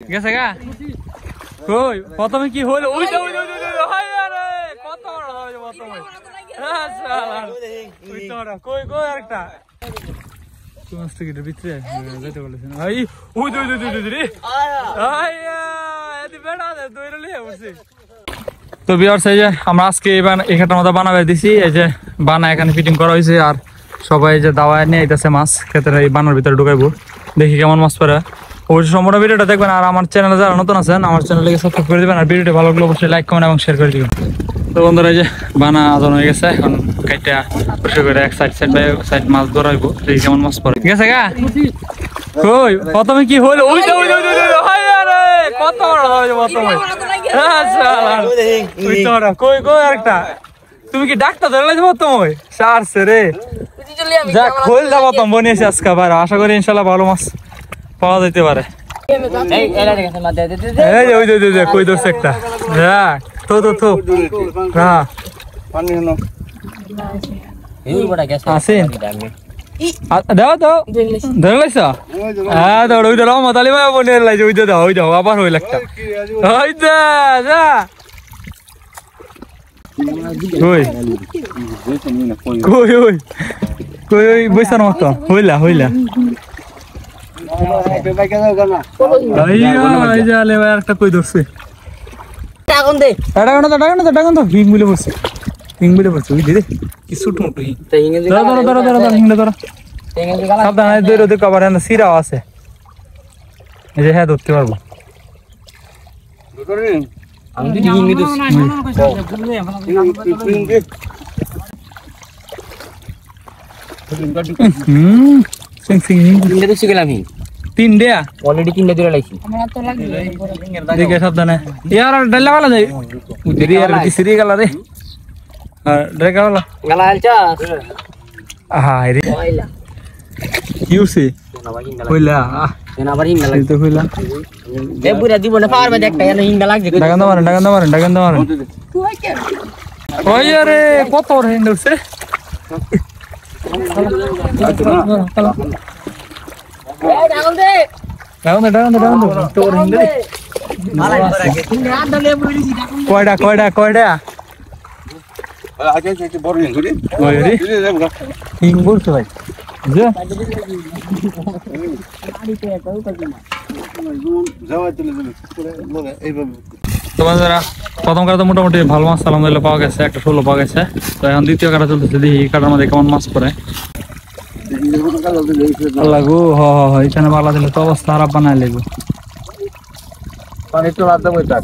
গেছে গা কই প্রথমে কি হলো ওই তো হাই আরে কত বড় হলো প্রথমে শালা ওই তো কই কই আরেকটা তোমার থেকে ভিতরে যেতে বলেছেন ভাই ওই দুই রে আয়া এদি বেড়া দে দইরে লিয়ে বসে তো ভিউয়ার্স এই যে আমরা আজকে এখানটার মতো বানাবে দিছি এই যে বানা এখানে ফিটিং করা হয়েছে আর সবাই যে দাওয়ায় নিয়ে আইতাছে মাছ ক্ষেতের এই বানার ভিতরে ঢুকাইবো দেখি কেমন মাছ পড়ে অবশ্যই সম্পূর্ণ ভিডিওটা দেখবেন আর আমার চ্যানেলে যারা নতুন আছেন আমার চ্যানেলকে সাবস্ক্রাইব করে দিবেন আর ভিডিওটা ভালো লাগলে অবশ্যই লাইক কমেন্ট এবং শেয়ার করে দিবেন তো বন্ধুরা এই যে বানা আদান হয়ে গেছে এখন কাইটা বসে করে এক সাইড বাই সাইড মাছ ধরাইবো দেখি কেমন মাছ পড়ে ঠিক আছে গা কই প্রথমে কি হলো ওই তো হাই আরে কত বড় হলো প্রথমে শালা ওই তো কই কই আরেকটা তুমি কি ডাক্তার ধরে লাইছো প্রথমে সারছে রে যা খোল দাও প্রথম বনিয়েছে আজকে আবার আশা করি ইনশাআল্লাহ ভালো মাছ পাওয়া যেতে পারে এই এলারে কাছে মাছ দে এই ওই দে কই দোস একটা হ্যাঁ তো হ্যাঁ পানি হলো এই বড় গ্যাস আছে দাও ধরে লাইছো হ্যাঁ দাও ওই দাও মাতালি ভাই বনে লাইছো ওই দাও আবার হই লাগতা ওই দা যা কই বইসার মতো হইলা একটা কই ধরছে ডাকন তো হিং বলে বসছে ওই দিদি কি সুট মুটু ধরো সাবধানে দৈর দিকে আবার সিরাও আছে এই যে হ্যাঁ ধরতে পারবো সাবধানে ডাল্লা গেলা যাই সিরি গেলা রে কি উঠছে কইলা ডাকান মারেন ওই আরে কত হিং উঠছে কয়টা হিং বলছে ভাই প্রথম কাটা তো মোটামুটি ভালো মাছ আলহামদুলিল্লাহ পাওয়া গেছে একটা 16 পাওয়া গেছে তো এখন দ্বিতীয় কাটা চলতেছে দেখি কাটার মধ্যে কেমন মাছ পড়ে লাগু এখানে বালা দিলে তো অবস্থা খারাপ বানাই লাগবে পানি তো রাতে বই থাক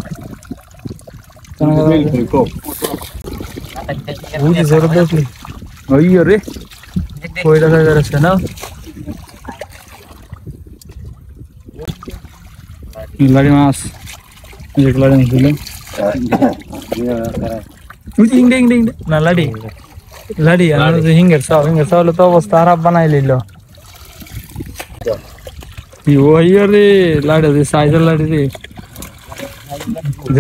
বুঝি জোর দেখলি ওই রে কইটা যাচ্ছে না লাড়ি মাছ লাড়ি মাছ দিলে না লাড়ি আর হিঙ্গের চাউলে তো অবস্থা খারাপ বানাই লিল ওই রে লাড়ি সাইজের লাড়ি রে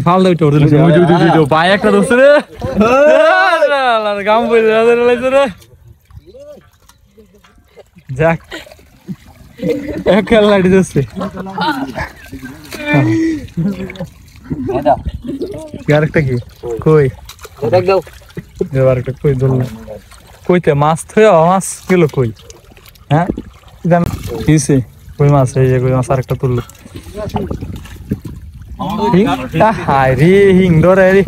ফাল দাও ভাই একটা দোস্ত রে গাম বই রে যাক এক লাড়ি দোস্ত আরেকটা কি কই আরেকটা কই ধরল কইতে মাছ থয়ে মাছ গেল কই হ্যাঁ কিসে কই মাছ এই যে কই মাছ আরেকটা তুললো হাই রে হিং ধরে রে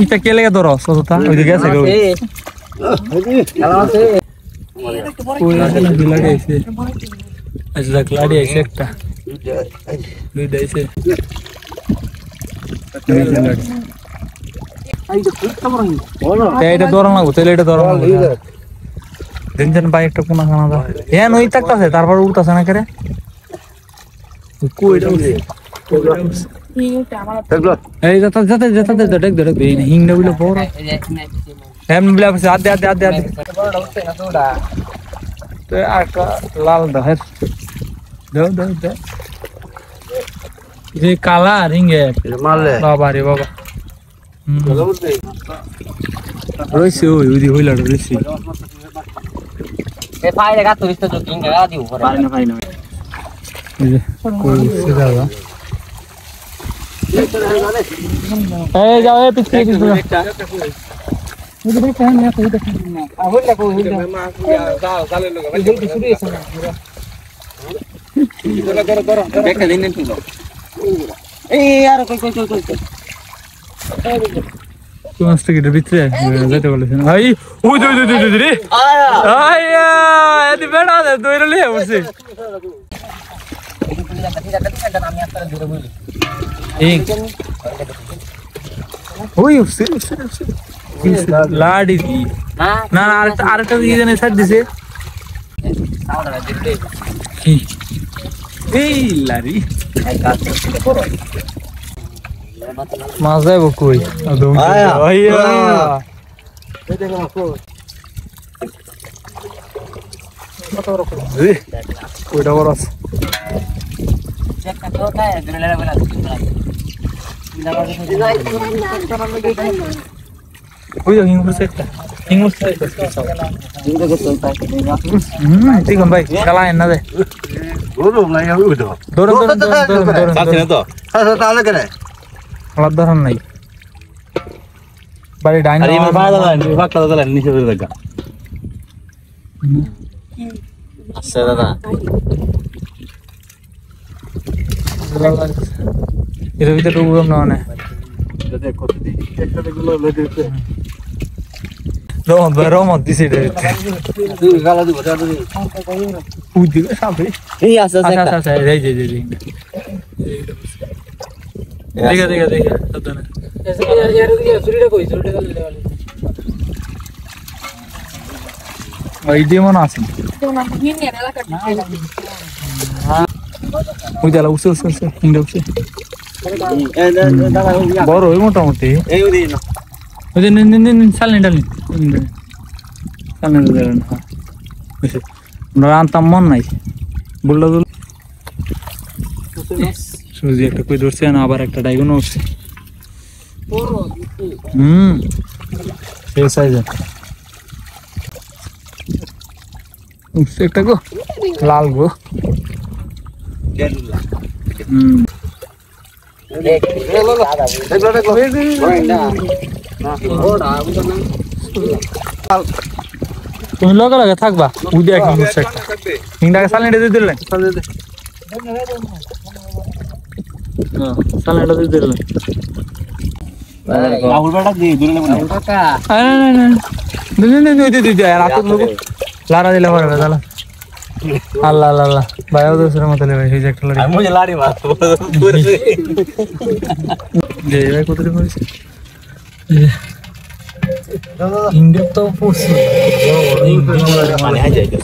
ইটা কে লেগে ধরো সততা ওইদিকে আছে লাড়ি আইছে একটা দুইটা আইছে এটা ধরা লাগবো তাহলে এটা ধরা লাগবো দিন ভাই একটা কোনা খানা দা হ্যাঁ নই থাকতেছে তারপর উঠতেছে না করে এই যাতে দেখ হিংটা বলে বড় এমনি বলে আদে তো একটা লাল দহের দাও যে কালা রিঙ্গে বাবা রে বাবা রয়েছে ওই হইলাটা রয়েছে এ ফাইলে গাত তুলিস তো জকিং গা দিও পরে পারি না এই যে কই সেটা দাও এই যাও এই পিছে কিছু মুঝে দেখতে है मैं कोई देख नहीं आ होइला को होइला दाल दाल लगा जल्दी शुरू है करो देखा दिन नहीं तो ए यार कोई তুই মাস্টার কি ভিতরে যেতে বলেছেন ভাই ওই দই রে আয়া এদি বেড়া দে দইরে লিয়ে বসে ওই উসে লাডি দি না আরেকটা কি জানে ছাড় দিছে এই লারি মাছ যাইব কই আদম আয়া কইটা বড় আছে ওই হিং মুছে একটা হিং মুছে ঠিক আছে ভাই কালা এনে দে দৌড় সাথে তো তাহলে কেন আলাদা ধরন নাই বাড়ি ডাইন আরে আমার বাড়া দাদা ফাকটা দাদা নিচে ধরে দেখা আচ্ছা দাদা এর ভিতরে ডুবলাম না মানে দেখো একটা দেখলো লেটেছে রমত দিছে রে তুই গালা দিব দাদা তুই দিবে সামনে এই আচ্ছা আচ্ছা এই যে देखा पता नहीं ऐसे यार सुरीड़ा कोई सुरीड़ा कर ले वाले भाई डेमन आसे तो ना हिन ने वाला कट हां ওই জালা উসে হিন্দ উসে বড় ওই মোটামুটি এই ওই দিন ওই দিন সালনে ডালি সালনে ডালেন হ্যাঁ বুঝে আমরা আনতাম মন নাই বুল্লা দুল সুজি একটা কই ধরছে না আবার একটা ডাইগনো উঠছে সেই সাইজে উঠছে একটা গো লাল গো তুমি লগে লগে থাকবা উদে একদম উঠছে একটা হিংটাকে সালনে দিয়ে দিলেন সালাডটা দিয়ে দিলেন রাহুল বেটা দিয়ে দূরে নেব না কাকা না দে রাত লোক লারা দিলা পারবে দালা আল্লাহ আল্লাহ ভাইও দোসের মত লে ভাই এই যে একটা লড়ি আমি লাড়ি মার দে ভাই কত দিন হইছে ইন্ডিয়া তো পোস মানে হাই যাইতো